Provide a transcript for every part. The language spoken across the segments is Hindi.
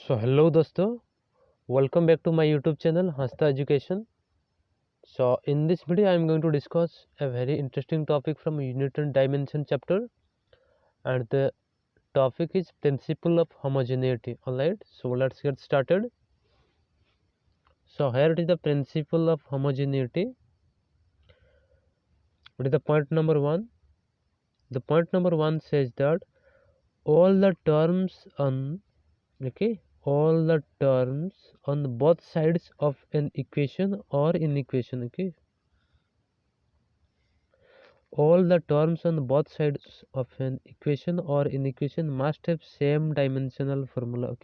So hello दोस्तों, welcome back to my YouTube channel Hasta Education. So in this video I am going to discuss a very interesting topic from Unit and Dimension chapter, and the topic is principle of homogeneity. Alright, so let's get started. So here it is the principle of homogeneity. What is the point number 1? The point number 1 says that all the terms on all the terms on both sides of an equation or inequation, all the terms on both sides of an equation or inequation must have same dimensional formula.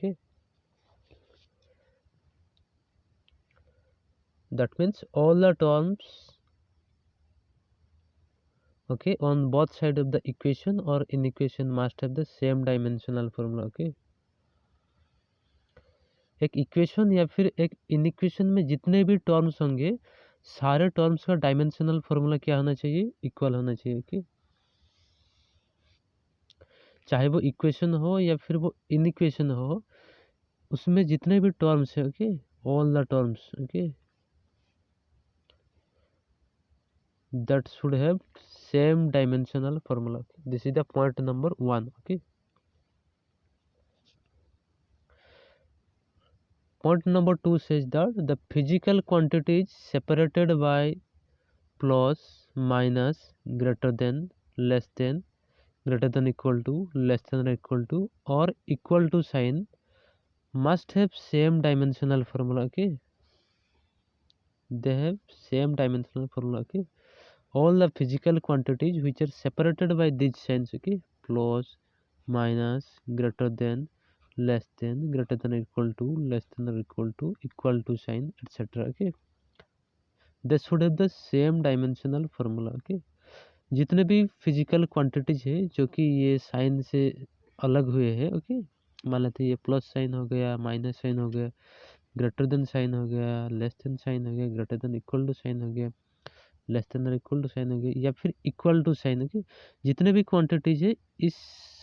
That means all the terms on both sides of the equation or inequation must have the same dimensional formula. एक इक्वेशन या फिर एक इनइक्वेशन में जितने भी टर्म्स होंगे सारे टर्म्स का डायमेंशनल फार्मूला क्या होना चाहिए, इक्वल होना चाहिए. चाहे वो इक्वेशन हो या फिर वो इनइक्वेशन हो, उसमें जितने भी टर्म्स है all the terms that should have same dimensional formula. This is the point number 1. Point number 2 says that the physical quantities separated by plus, minus, greater than, less than, greater than equal to, less than or equal to, or equal to sign must have same dimensional formula. They have same dimensional formula. All the physical quantities which are separated by these signs, plus, minus, greater than, less than, greater than or equal to, less than or equal to sign, etc. They should have the same dimensional formula. जितने भी फिजिकल क्वांटिटीज है जो कि ये साइन से अलग हुए हैं, मान लेते हैं ये प्लस साइन हो गया, माइनस साइन हो गया, ग्रेटर देन साइन हो गया, लेस देन साइन हो गया, greater than equal to sign हो गया, लेस देन और इक्वल टू साइन हो गया, या फिर इक्वल टू साइन. जितने भी क्वांटिटीज है इस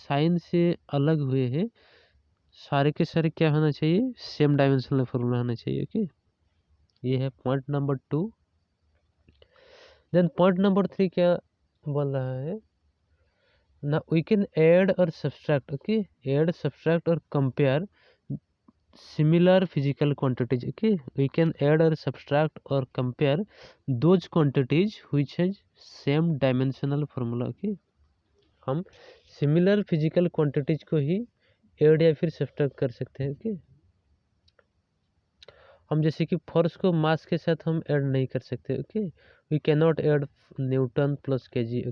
साइन से अलग हुए हैं, सारे के सारे क्या होना चाहिए, सेम डायमेंशनल फॉर्मूला होना चाहिए. ये है point number 2. Then point number 3 क्या बोल रहा है ना, वी कैन ऐड और सब्सट्रैक्ट. ऐड, सब्सट्रैक्ट और compare similar physical quantities. We can add or subtract or compare those quantities which has same dimensional formula. हम similar physical quantities को ही ऐड या फिर सब्सट्रैक्ट कर सकते हैं. हम जैसे कि फोर्स को मास के साथ हम ऐड नहीं कर सकते. We can not add newton plus KG.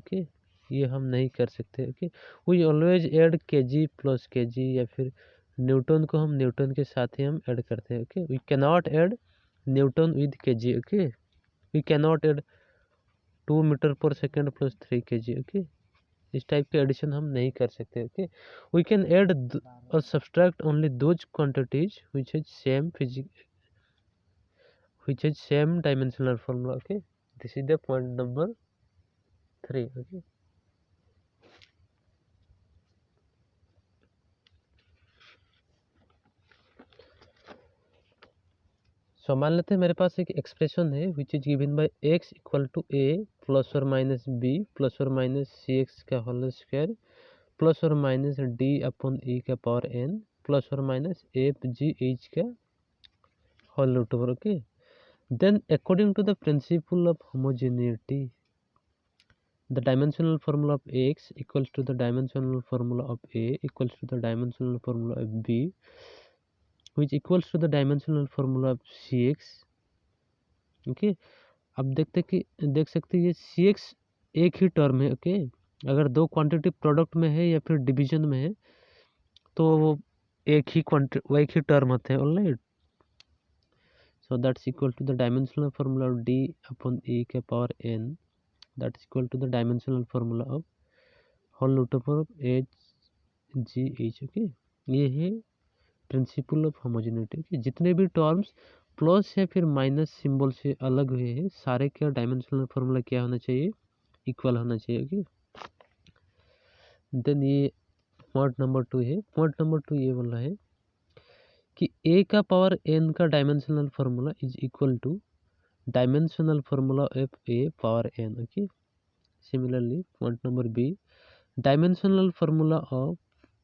ये हम नहीं कर सकते. We always add KG plus KG, या फिर न्यूटन को हम न्यूटन के साथ ही हम ऐड करते हैं. We can not add newton with KG. We can not add 2 metre पर सेकेंड प्लस 3 केजी. इस टाइप के एडिशन हम नहीं कर सकते. वी कैन ऐड और subtract only those quantities which is same which is same dimensional formula. This is the point number 3. So मान लेते हैं मेरे पास एक एक्सप्रेशन है which is given by x equal to a plus or minus b plus or minus cx का whole square plus or minus d upon e का power n plus or minus f g h का whole root over. Then according to the principle of homogeneity, the dimensional formula of x equals to the dimensional formula of a equals to the dimensional formula of b, which equals to the dimensional formula of cx. अब देख सकते हैं ये cx एक ही टर्म है. अगर दो क्वांटिटी प्रोडक्ट में है या फिर डिवीजन में है तो वो एक ही टर्म होते हैं. Alright, so that's equal to the dimensional formula of d upon e के power n, that's equal to the dimensional formula of whole root over of h g h. ये है प्रिंसिपल ऑफ होमोजेनिटी. जितने भी टर्म्स प्लस या फिर माइनस सिंबल से अलग हुए हैं सारे का डायमेंशनल फार्मूला क्या होना चाहिए, इक्वल होना चाहिए. देन ये पॉइंट नंबर 2 है. पॉइंट नंबर 2 ये बोल रहा है कि a का पावर n का dimensional formula is equal two dimensional formula of a power n. Okay, similarly point number b, dimensional formula of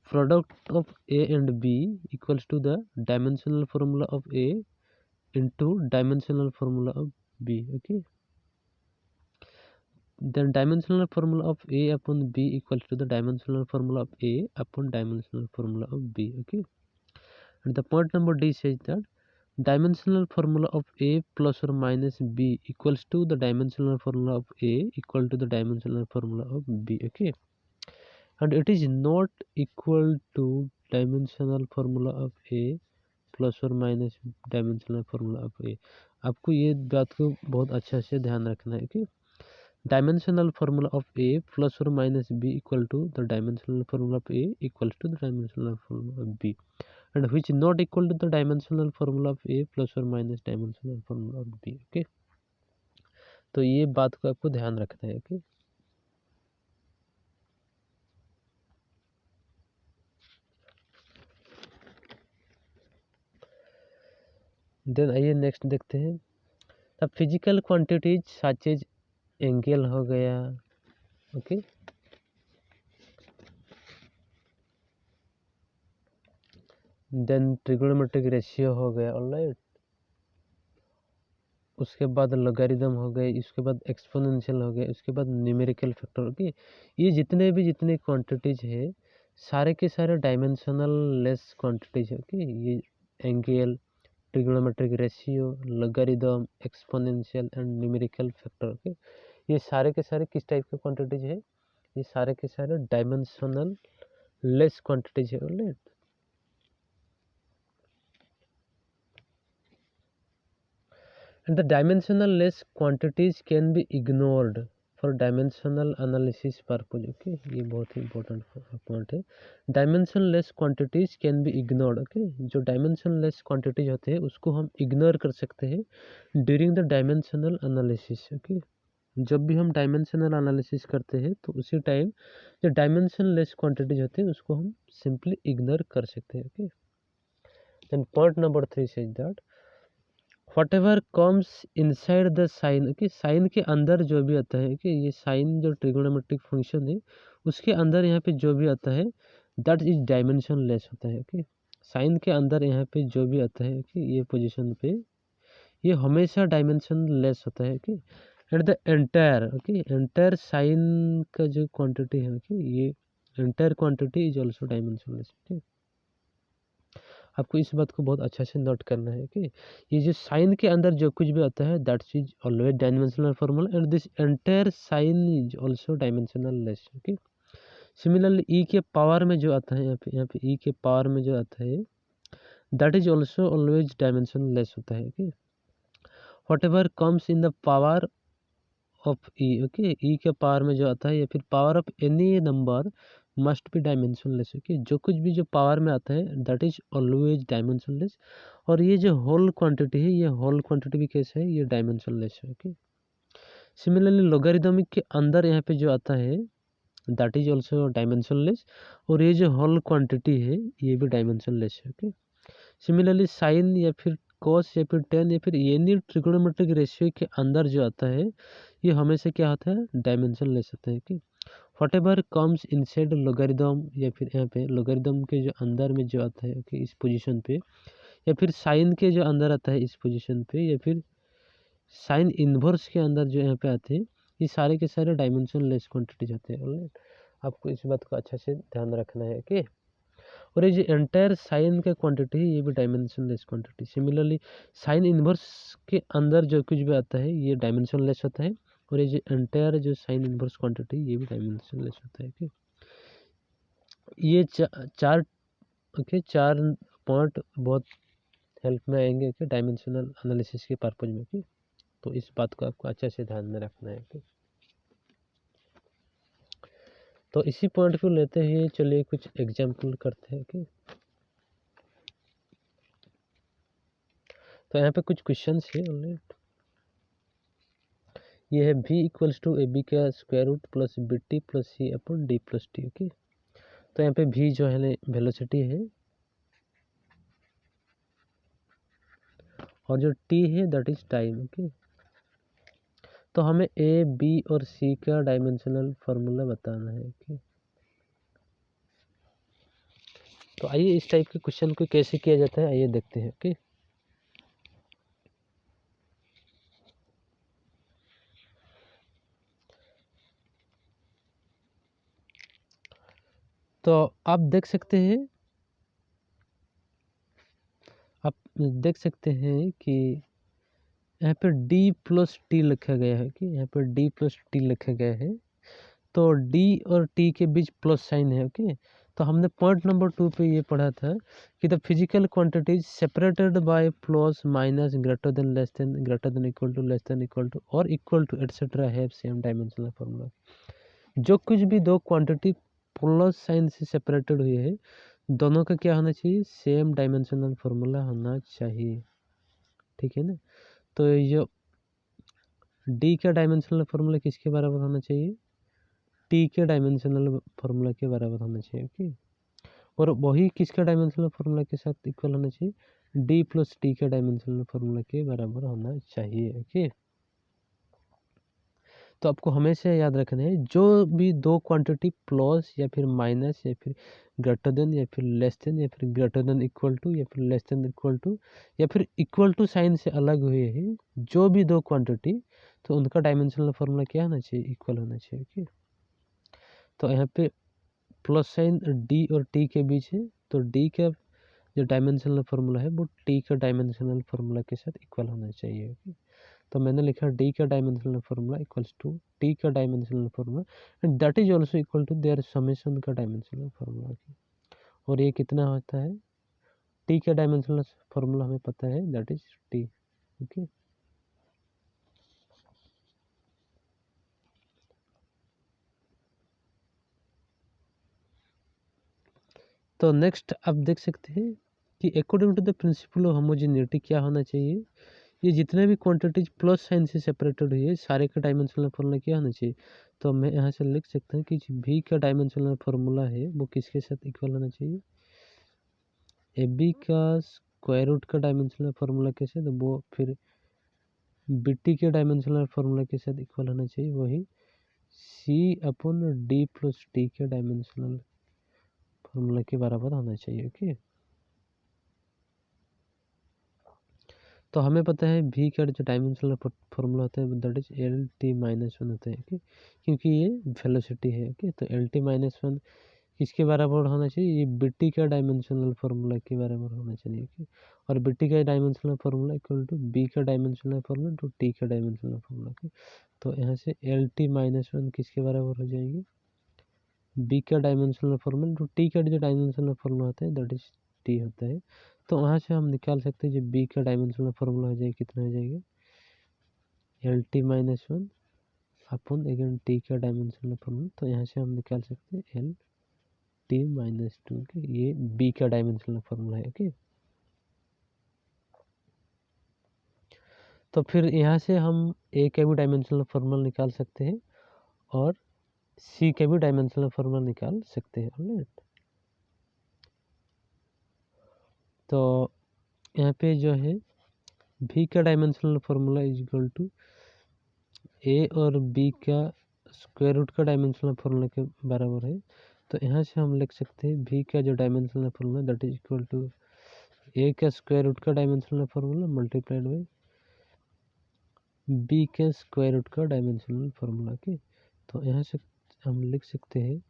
product of a and b equals to the dimensional formula of a into dimensional formula of b. Okay, then dimensional formula of a upon b equals to the dimensional formula of a upon dimensional formula of b. Okay, and the point number d says that dimensional formula of a plus or minus b equals to the dimensional formula of a equal to the dimensional formula of b. Okay, and it is not equal to dimensional formula of a plus और माइनस डायमेंशनल फार्मूला ऑफ ए. आपको ये बात को बहुत अच्छा से ध्यान रखना है कि dimensional formula of a plus और minus b equal to the dimensional formula of a equal to the dimensional formula of b, and which not equal to the dimensional formula of a plus और minus dimensional formula of b. Okay, तो ये बात को आपको ध्यान रखना है. ओके, देन आइए नेक्स्ट देखते हैं. अब physical quantities such as angle हो गया. ओके, देन ट्रिगोनोमेट्रिक रेशियो हो गया. ऑलराइट, उसके बाद लॉगरिदम हो गए, इसके बाद एक्सपोनेंशियल हो गए, उसके बाद न्यूमेरिकल फैक्टर. ओके, ये जितने क्वांटिटीज है सारे के सारे डायमेंशनल लेस क्वांटिटीज है. ओके, ये angle, trigonometric ratio, logarithm, exponential and numerical factor. Okay, ये सारे के सारे किस टाइप के क्वांटिटीज है? ये सारे के सारे डायमेंशनल लेस क्वांटिटीज है. Alright, and the dimensional less quantities can be ignored for dimensional analysis purpose. Okay, ये बहुत ही important पॉइंट है. dimension less quantities can be ignored. Okay, जो dimension less quantities होते हैं उसको हम ignore कर सकते हैं during the dimensional analysis. Okay, जब भी हम डायमेंशनल एनालिसिस करते हैं तो उसी टाइम जो डायमेंशन लेस क्वांटिटीज होते हैं उसको हम सिंपली इग्नोर कर सकते हैं. Okay, then point number 3 says that whatever comes inside the sin. Okay, sine के अंदर जो भी आता है कि ये साइन जो ट्रिगोनोमेट्रिक फंक्शन है उसके अंदर यहाँ पे जो भी आता है दैट इज डायमेंशन लेस होता है. ओके, साइन के अंदर यहाँ पे जो भी आता है कि ये पोजीशन पे ये हमेशा डायमेंशन लेस होता है. कि at the entire, okay, entire sine का जो क्वांटिटी है कि ये entire quantity is also dimension less. Okay, आपको इस बात को बहुत अच्छा से नोट करना है कि ये जो साइन के अंदर जो कुछ भी आता है that's is always dimensional formula and this entire sine is also dimensional less. Okay, similarly E के पावर में जो आता है यहाँ पे ई के पावर में जो आता है that is also always dimensionless होता है. Okay, whatever comes in the power of e. Okay, e के पावर में जो आता है या फिर power of any number must be dimensionless. Okay, जो कुछ भी जो पावर में आता है दैट इज ऑलवेज डायमेंशनलेस. और ये जो होल क्वांटिटी है ये होल क्वांटिटी भी कैसे है? ये डायमेंशनलेस है. ओके, सिमिलरली लोगारिथमिक के अंदर यहाँ पे जो आता है दैट इज ऑल्सो डायमेंशनलेस. और ये जो होल क्वांटिटी है ये भी डायमेंशनलेस है. ओके, सिमिलरली साइन या फिर कॉस या फिर टेन या फिर एनी ट्रिगोनोमेट्रिक रेशियो के अंदर जो आता है ये हमेशा क्या होता है? डायमेंशनलेस होता है. कि what ever comes inside logarithm या फिर यहाँ पे लोगारिदम के जो अंदर में जो आता है कि इस पोजीशन पे या फिर साइन के जो अंदर आता है इस पोजीशन पे या फिर साइन इन्वर्स के अंदर जो यहाँ पे आते हैं ये सारे के सारे डायमेंशन लेस क्वांटिटीज होते हैं. ऑलराइट, आपको इस बात को अच्छा से ध्यान रखना है. ओके, और ये जो एंटायर साइन का क्वांटिटी है ये भी dimension less quantity. Similarly sign inverse के अंदर जो कुछ भी आता है ये डायमेंशन लेस होता है. और ये जो एंटायर जो साइन इन्वर्स क्वांटिटी ये भी डायमेंशन लेस होता है. ओके, ये चार ओके चार पॉइंट बहुत हेल्प में आएंगे कि डायमेंशनल एनालिसिस के पर्पज में. ओके, तो इस बात को आपको अच्छे से ध्यान में रखना है. ओके, तो इसी पॉइंट को लेते हुए चलिए कुछ एग्जाम्पल करते हैं. ओके, तो यहाँ पे कुछ क्वेश्चंस है. ऑलराइट, ये है v equals to a b का square root plus b T plus c upon d plus t. Okay, तो यहाँ पे v जो है वेलोसिटी है और जो टी है दैट इज टाइम। ओके, तो हमें ए बी और सी का डायमेंशनल फार्मूला बताना है। ओके, तो आइए इस टाइप के क्वेश्चन को कैसे किया जाता है आइए देखते हैं। ओके, तो आप देख सकते हैं कि यहाँ पर डी प्लस टी लिखा गया है कि यहाँ पर डी प्लस टी लिखा गया है, तो डी और टी के बीच प्लस साइन है। ओके, तो हमने पॉइंट नंबर 2 पे ये पढ़ा था कि the physical quantities separated by plus minus greater than less than greater than equal to less than equal to और equal to et cetera have same dimensional formula. जो कुछ भी दो क्वांटिटी प्लस साइन से सेपरेटेड हुई है, दोनों का क्या होना चाहिए, सेम डायमेंशनल फार्मूला होना चाहिए। ठीक है ना, तो ये डी का डायमेंशनल फार्मूला किसके बराबर होना चाहिए, टी के डायमेंशनल फार्मूला के बराबर होना चाहिए। ओके, और वही किसका डायमेंशनल फार्मूला के साथ इक्वल होना चाहिए, डी प्लस टी के डायमेंशनल फार्मूला के बराबर होना चाहिए। ओके, तो आपको हमेशा याद रखना है जो भी दो क्वांटिटी प्लस या फिर माइनस या फिर ग्रेटर देन या फिर लेस देन या फिर ग्रेटर देन इक्वल टू या फिर लेस देन इक्वल टू या फिर इक्वल टू साइन से अलग हुए हैं, जो भी दो क्वांटिटी, तो उनका डायमेंशनल फार्मूला क्या होना चाहिए, इक्वल होना चाहिए। ओके, तो यहाँ पे प्लस साइन डी और टी के बीच है, तो डी का जो डायमेंशनल फार्मूला है वो टी का डायमेंशनल फार्मूला के साथ इक्वल होना चाहिए। ओके, तो मैंने लिखा डी का dimensional formula equals to T का dimensional formula and that is also equal to their summation का डायमेंशनल फार्मूला। और ये कितना होता है, टी का डायमेंशनल फार्मूला हमें पता है दैट इज टी। ओके, तो नेक्स्ट आप देख सकते हैं कि according to the principle of homogeneity क्या होना चाहिए, ये जितने भी क्वांटिटीज प्लस साइन से सेपरेटेड हुई है सारे का डायमेंशनल फार्मूला क्या होना चाहिए, तो मैं यहाँ से लिख सकता हूँ कि भी का डायमेंशनल फार्मूला है वो किसके साथ इक्वल होना चाहिए, ए बी का स्क्वायर रूट का डायमेंशनल फार्मूला के साथ, वो फिर बी टी के डायमेंशनल फार्मूला के साथ इक्वल होना चाहिए, वही सी अपॉन डी प्लस टी के डायमेंशनल फार्मूला के बराबर होना चाहिए। ओके, तो हमें पता है भी का जो डायमेंशनल फार्मूला होता है that is L T minus one होता है। ओके, क्योंकि ये वेलोसिटी है। ओके, तो एल टी माइनस वन किसके बराबर होना चाहिए, ये बीटी का डायमेंशनल फार्मूला के बराबर होना चाहिए। ओके, और बीटी का dimensional formula equal to B का डायमेंशनल फार्मूला टू टी का डायमेंशनल फार्मूला। ओके, तो यहाँ से एल टी माइनस वन किसके बराबर हो जाएंगे, बी का डायमेंशनल फार्मूला टू टी का जो डायमेंशनल फार्मूला होता है दैट इज टी होता है। तो वहाँ से हम निकाल सकते हैं जो बी का डायमेंशनल फार्मूला हो जाएगा, कितना हो जाएगा, एल टी माइनस वन अपन अगेन टी का डायमेंशनल फार्मूला, तो यहाँ से हम निकाल सकते हैं एल टी माइनस टू। ये बी का डायमेंशनल फार्मूला है। ओके, तो फिर यहाँ से हम ए का भी डायमेंशनल फार्मूला निकाल सकते हैं और सी का भी डायमेंशनल फार्मूला निकाल सकते हैं। ऑलराइट, तो यहाँ पे जो है भी का dimensional formula is equal to a और बी का स्क्वायर रूट का डायमेंशनल फार्मूला के बराबर है। तो यहाँ से हम लिख सकते हैं भी का जो dimensional formula that is equal to a का स्क्वायर रूट का dimensional formula multiplied by b के स्क्वायर रूट का डायमेंशनल फार्मूला के। तो यहाँ से हम लिख सकते हैं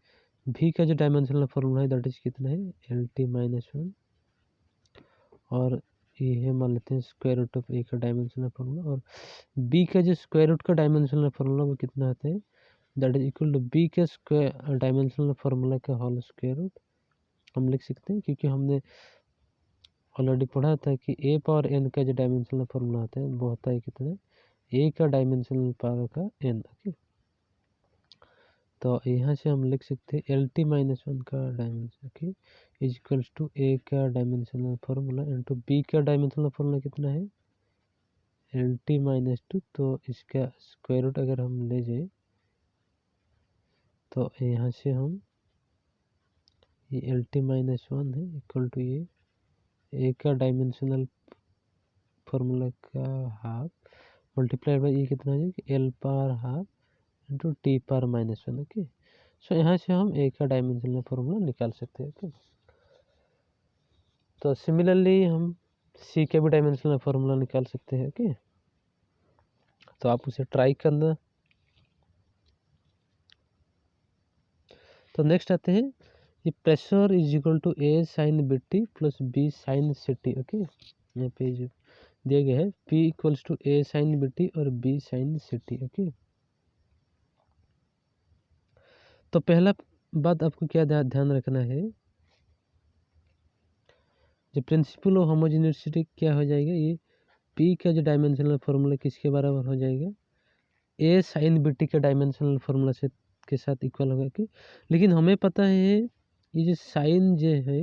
भी का जो डायमेंशनल फार्मूला है दैट इज कितना है, एल टी माइनस वन, और ये है मान लेते हैं स्क्वायर रूट ऑफ ए का डायमेंशनल फार्मूला, और बी का जो स्क्वायर रूट का डायमेंशनल फार्मूला वो कितना आता है, that is equal to B के स्क्वायर डायमेंशनल फार्मूला का होल स्क्वायर रूट हम लिख सकते हैं, क्योंकि हमने ऑलरेडी पढ़ा था कि ए पावर एन का जो डायमेंशनल फार्मूला होता है वो होता है कितना, ए का डायमेंशनल पावर का एन। ओके, तो यहाँ से हम लिख सकते हैं एल टी माइनस वन का dimension okay is equals to a का डायमेंशनल फार्मूला इंटू बी का डायमेंशनल फार्मूला कितना है, एल टी माइनस टू, तो इसका स्क्वायर रूट अगर हम ले जाए तो यहाँ से हम ये एल टी माइनस वन है इक्वल टू ये ए का डायमेंशनल फॉर्मूला का हाफ मल्टीप्लाइड बाई ये कितना हो जाएगा L power half into T power -1। Okay, so यहाँ से हम ए का डायमेंशनल फॉर्मूला निकाल सकते हैं। ओके, तो सिमिलरली हम सी का भी डायमेंशनल फॉर्मूला निकाल सकते हैं। ओके, तो आप उसे ट्राई करना। तो नेक्स्ट आते हैं ये pressure is equal to A sine B T plus B sine C T. Okay, यहाँ पे जो दिया गया है P equals to A sine B T और B sine C T. Okay, तो पहला बात आपको क्या ध्यान रखना है, जो प्रिंसिपल ऑफ होमोजेनिटी क्या हो जाएगा, ये P का जो डायमेंशनल फार्मूला किसके बराबर हो जाएगा, ए साइन बी टी के डायमेंशनल फार्मूला से के साथ इक्वल होगा। कि लेकिन हमें पता है ये जो साइन जो है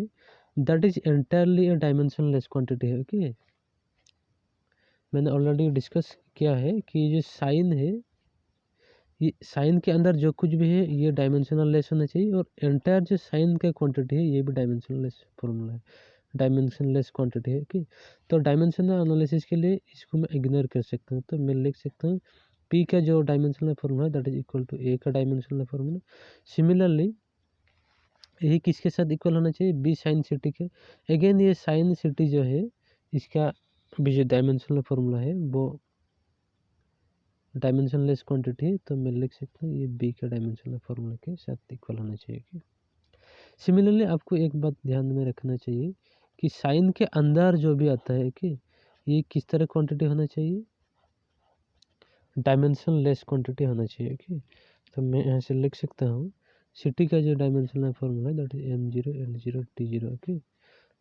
that is entirely a dimensionless quantity है। ओके, मैंने ऑलरेडी डिस्कस किया है कि ये जो साइन है, ये साइन के अंदर जो कुछ भी है ये डायमेंशनल लेस होना चाहिए, और एंटायर जो साइन का क्वांटिटी है ये भी डायमेंशनल लेस फॉर्मूला है, डायमेंशन लेस क्वांटिटी है। कि तो डायमेंशनल एनालिसिस के लिए इसको मैं इग्नोर कर सकता हूँ, तो मैं लिख सकता हूँ पी का जो डायमेंशनल फॉर्मूला है that is equal to a का डायमेंशनल फॉर्मूला। सिमिलरली यही किसके साथ इक्वल होना चाहिए, बी साइन सी टी के। अगेन ये साइन सी टी जो है इसका भी जो डायमेंशनल फॉर्मूला है वो डायमेंशनलेस क्वांटिटी है, तो मैं लिख सकता हूँ ये बी का डायमेंशनल फार्मूला के साथ इक्वल होना चाहिए। कि सिमिलरली आपको एक बात ध्यान में रखना चाहिए कि साइन के अंदर जो भी आता है कि ये किस तरह क्वांटिटी होना चाहिए, डायमेंशनलेस क्वांटिटी होना चाहिए। कि तो मैं यहाँ से लिख सकता हूँ सिटी का जो डायमेंशनल फार्मूला है that is M0 L0 T0। Okay,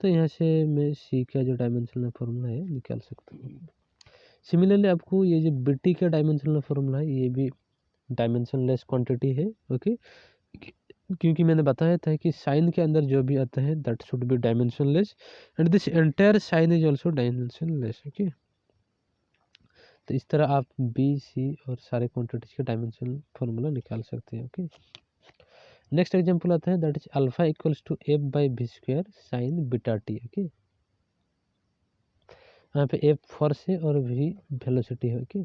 तो यहाँ से मैं सी का जो डायमेंशनल फार्मूला है निकाल सकता हूँ। सिमिलरली आपको ये जो बीटी का डायमेंशनल फार्मूला है ये भी डायमेंशनलेस क्वांटिटी है। ओके, क्योंकि मैंने बताया था कि साइन के अंदर जो भी आता है that should be dimensionless and this entire sine is also dimensionless. Okay, तो इस तरह आप बी सी और सारे क्वांटिटीज के डायमेंशनल फार्मूला निकाल सकते हैं। ओके, नेक्स्ट एग्जांपल आता है that is alpha equals to F by B square sine beta T. Okay, यहाँ पे एफ फोर्स है और वी वेलोसिटी है। ओके,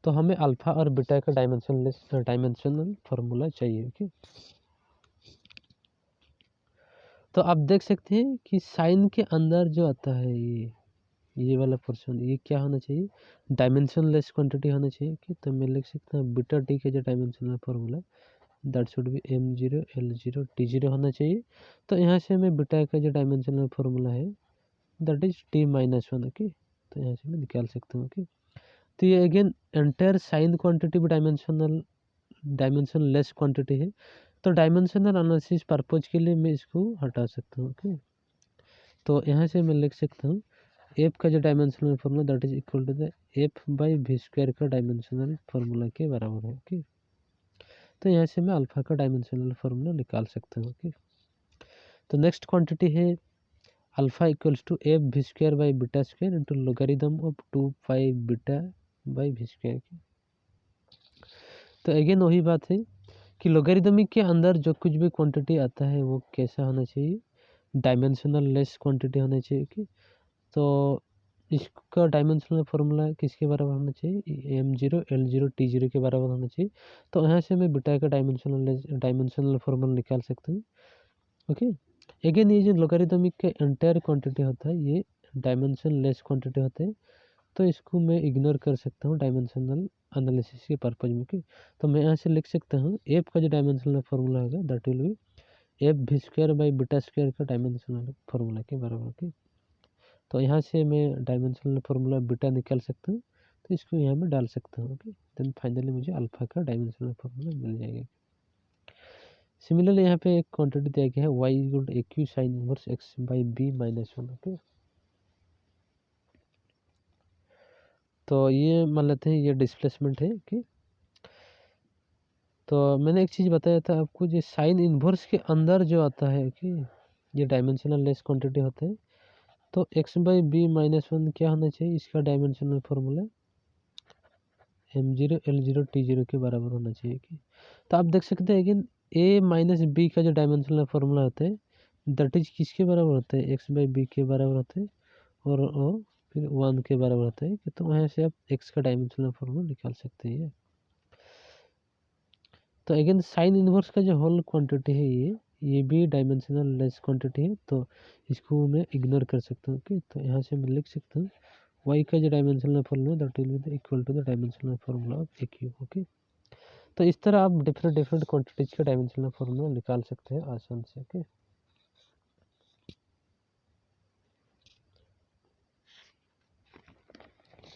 तो हमें अल्फा और बीटा का डायमेंशनल फार्मूला चाहिए। ओके, तो आप देख सकते हैं कि साइन के अंदर जो आता है ये वाला पोर्शन ये क्या होना चाहिए, डायमेंशनलेस क्वांटिटी होना चाहिए। कि तो मैं लिख सकता हूँ बीटा टी का जो dimensional formula that should B M0 L0 T0 होना चाहिए। तो यहाँ से मैं बीटा का जो डायमेंशनल फार्मूला है दैट इज T-1। ओके, तो यहाँ से मैं निकाल सकता हूँ। ओके, तो ये अगेन एंटायर साइन क्वांटिटी भी डायमेंशनलेस क्वांटिटी है, तो डायमेंशनल एनालिसिस पर्पज के लिए मैं इसको हटा सकता हूँ। ओके, तो यहाँ से मैं लिख सकता हूँ एफ का जो dimensional formula that is equal to the F by V square का डायमेंशनल फार्मूला के बराबर है। ओके, तो यहाँ से मैं अल्फा का डायमेंशनल फार्मूला निकाल सकता हूँ। ओके, तो नेक्स्ट क्वांटिटी है alpha equals to F V square by beta square into logarithm of 2 pi beta by V square. तो अगेन वही बात है कि लोगारिदमिक के अंदर जो कुछ भी क्वांटिटी आता है वो कैसा होना चाहिए, डायमेंशनल लेस क्वांटिटी होना चाहिए। कि तो इसका डायमेंशनल फार्मूला किसके बराबर होना चाहिए, M0 L0 T0 के बराबर होना चाहिए। तो यहाँ से मैं बीटा का डायमेंशनल फार्मूला निकाल सकता हूँ। ओके, अगेन ये जो लोगारिदमिक के एंटायर क्वांटिटी होता है ये डायमेंशन लेस क्वांटिटी होते हैं, तो इसको मैं इग्नोर कर सकता हूँ डायमेंशनल एनालिसिस के पर्पज में। कि तो मैं यहाँ से लिख सकता हूँ एफ का जो डायमेंशनल फार्मूला होगा that will be F V square by beta square का डायमेंशनल फार्मूला के बराबर। के तो यहाँ से मैं डायमेंशनल फार्मूला बीटा निकाल सकता हूँ, तो इसको यहाँ में डाल सकता हूँ। ओके, देन फाइनली मुझे अल्फा का डायमेंशनल फार्मूला मिल जाएगा। सिमिलरली यहाँ पे एक क्वांटिटी दिया गया है y equal to AQ sine inverse x by b -1। Okay, तो ये मान लेते हैं ये डिस्प्लेसमेंट है। कि तो मैंने एक चीज़ बताया था आपको, जो साइन इन्वर्स के अंदर जो आता है कि ये डायमेंशनल लेस क्वांटिटी होते हैं, तो x बाई b -1 क्या होना चाहिए, इसका dimensional formula M0 L0 T0 के बराबर होना चाहिए। कि तो आप देख सकते हैं कि a माइनस बी का जो डायमेंशनल फार्मूला होता है दैट इज किसके बराबर होता है, x बाई बी के बराबर होता है, और फिर 1 के बराबर होता है कि तो यहाँ से आप x का डायमेंशनल फॉर्मूला निकाल सकते हैं। तो अगेन साइन इनवर्स का जो होल क्वांटिटी है ये भी डायमेंशनल लेस क्वांटिटी है, तो इसको मैं इग्नोर कर सकता हूँ। ओके, तो यहाँ से मैं लिख सकता हूँ y का जो dimensional formula that will be equal to the dimensional formula of A cube. Okay, तो इस तरह आप डिफरेंट डिफरेंट क्वांटिटीज का डायमेंशनल फॉर्मूला निकाल सकते हैं आसान से। ओके,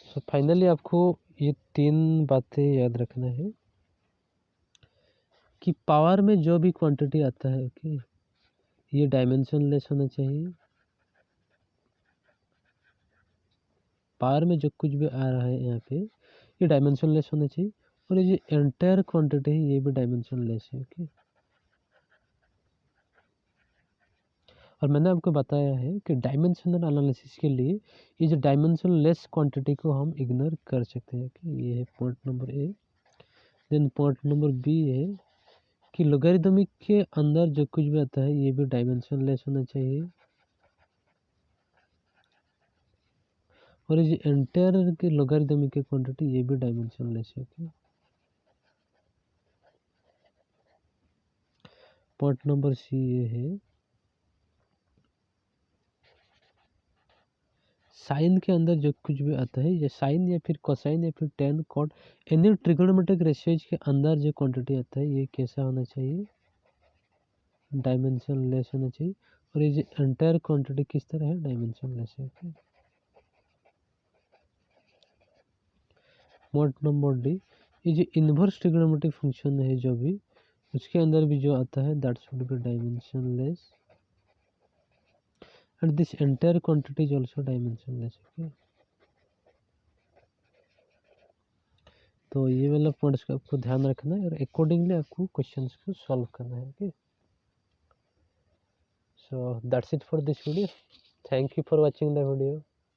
सो फाइनली आपको ये 3 बातें याद रखना है कि पावर में जो भी क्वांटिटी आता है, ओके, ये डायमेंशन लेस होना चाहिए। पावर में जो कुछ भी आ रहा है यहाँ पे ये डायमेंशन लेस होना चाहिए, और ये जो एंटायर क्वांटिटी है ये भी डायमेंशन लेस है। ओके, और मैंने आपको बताया है कि डायमेंशनल एनालिसिस के लिए ये जो डायमेंशन लेस क्वांटिटी को हम इग्नोर कर सकते हैं। कि ये है point number A. Then point number B है कि लोगरिथमिक के अंदर जो कुछ भी आता है ये भी डायमेंशन लेस होना चाहिए, और ये जो एंटायर के लोगरिथमिक की क्वांटिटी ये भी डायमेंशन लेस है। ओके, पॉइंट नंबर सी ये है साइन के अंदर जो कुछ भी आता है, या साइन या फिर कोसाइन या फिर tan cot any trigonometric ratios के अंदर जो क्वांटिटी आता है ये कैसा होना चाहिए, डायमेंशन लेस होना चाहिए, और ये जो एंटायर क्वांटिटी किस तरह है, डायमेंशन लेस है। ओके, पॉइंट नंबर डी, ये जो इन्वर्स ट्रिगोनोमेट्रिक फंक्शन है जो भी उसके अंदर भी जो आता है that should B dimension less, and this entire quantity is also dimension less. Okay, तो ये वाला पॉइंट्स का आपको ध्यान रखना है और अकॉर्डिंगली आपको क्वेश्चंस को सॉल्व करना है। Okay, so that's it for this video. Thank you for watching the video.